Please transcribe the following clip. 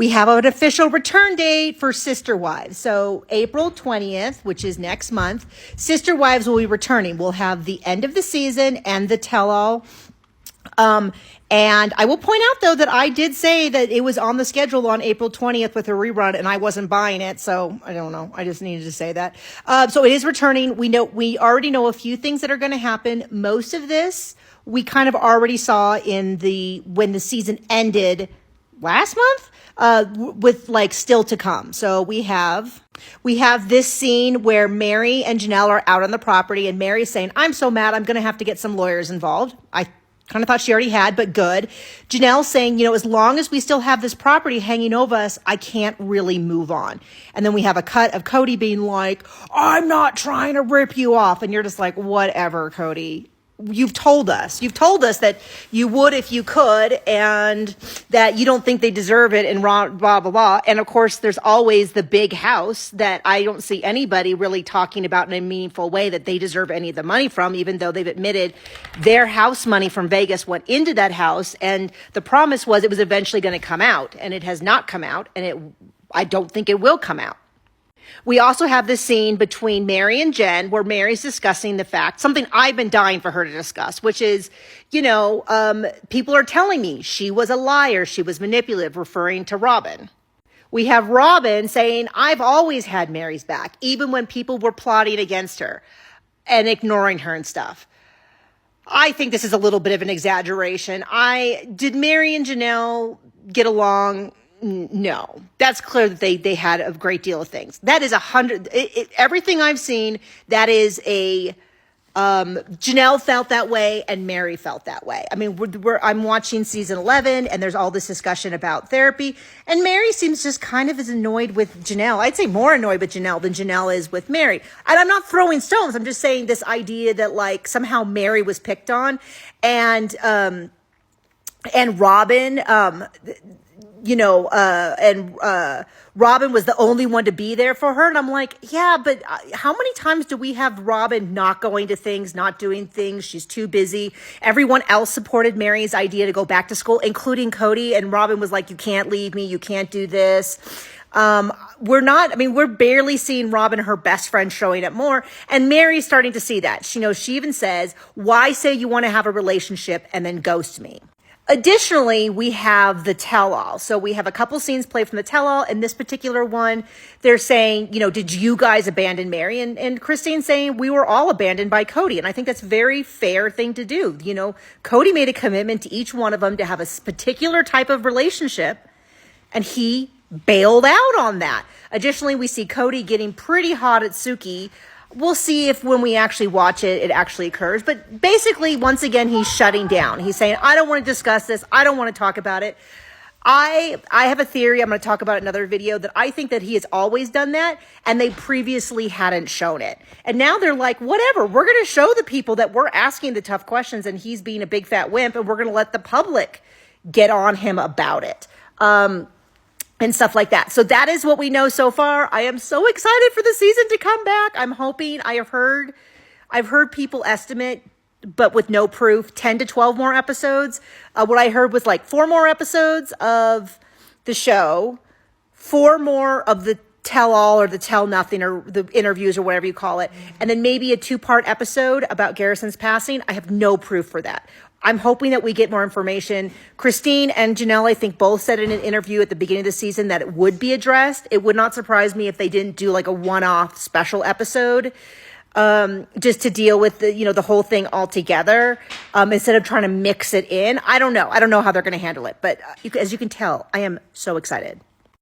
we have an official return date for Sister Wives. So April 20th, which is next month, Sister Wives will be returning. We'll have the end of the season and the tell-all. And I will point out, though, that I did say that it was on the schedule on April 20th with a rerun, and I wasn't buying it. So I don't know. I just needed to say that. So it is returning. We already know a few things that are going to happen. Most of this we kind of already saw when the season ended last month, with like still to come. So we have this scene where Mary and Janelle are out on the property, and Mary's saying, "I'm so mad, I'm going to have to get some lawyers involved." I kind of thought she already had, but good. Janelle saying, as long as we still have this property hanging over us, I can't really move on. And then we have a cut of Cody being like, "I'm not trying to rip you off." And you're just like, whatever, Cody. You've told us that you would if you could, and that you don't think they deserve it, and blah, blah, blah. And of course, there's always the big house that I don't see anybody really talking about in a meaningful way that they deserve any of the money from, even though they've admitted their house money from Vegas went into that house. And the promise was it was eventually going to come out, and it has not come out, and I don't think it will come out. We also have this scene between Mary and Jen where Mary's discussing the fact, something I've been dying for her to discuss, which is, people are telling me she was a liar, she was manipulative, referring to Robin. We have Robin saying, "I've always had Mary's back, even when people were plotting against her and ignoring her and stuff." I think this is a little bit of an exaggeration. Did Mary and Janelle get along? No, that's clear that they had a great deal of things. That is everything I've seen. That is Janelle felt that way and Mary felt that way. I mean, I'm watching season 11 and there's all this discussion about therapy, and Mary seems just kind of as annoyed with Janelle. I'd say more annoyed with Janelle than Janelle is with Mary. And I'm not throwing stones. I'm just saying this idea that like somehow Mary was picked on, and Robin, Robin was the only one to be there for her. And I'm like, yeah, but how many times do we have Robin not going to things, not doing things? She's too busy. Everyone else supported Mary's idea to go back to school, including Cody. And Robin was like, "You can't leave me. You can't do this." We're barely seeing Robin, her best friend, showing up more. And Mary's starting to see that. She even says, "Why say you want to have a relationship and then ghost me?" Additionally, we have the tell-all. So we have a couple scenes played from the tell-all. In this particular one, they're saying, "Did you guys abandon Mary?" And Christine saying, "We were all abandoned by Cody." And I think that's a very fair thing to do. Cody made a commitment to each one of them to have a particular type of relationship, and he bailed out on that. Additionally, we see Cody getting pretty hot at Suki. We'll see if when we actually watch it, it actually occurs. But basically, once again, he's shutting down. He's saying, "I don't want to discuss this. I don't want to talk about it." I have a theory. I'm going to talk about it in another video, that I think that he has always done that, and they previously hadn't shown it. And now they're like, whatever, we're going to show the people that we're asking the tough questions, and he's being a big fat wimp, and we're going to let the public get on him about it. And stuff like that. So that is what we know so far. I am so excited for the season to come back. I'm hoping. I've heard people estimate, but with no proof, 10 to 12 more episodes. What I heard was like 4 more episodes of the show, 4 more of the tell-all or the tell-nothing or the interviews or whatever you call it, and then maybe a 2-part episode about Garrison's passing. I have no proof for that. I'm hoping that we get more information. Christine and Janelle, I think, both said in an interview at the beginning of the season that it would be addressed. It would not surprise me if they didn't do like a one-off special episode, just to deal with the whole thing all together, instead of trying to mix it in. I don't know. I don't know how they're going to handle it. But as you can tell, I am so excited.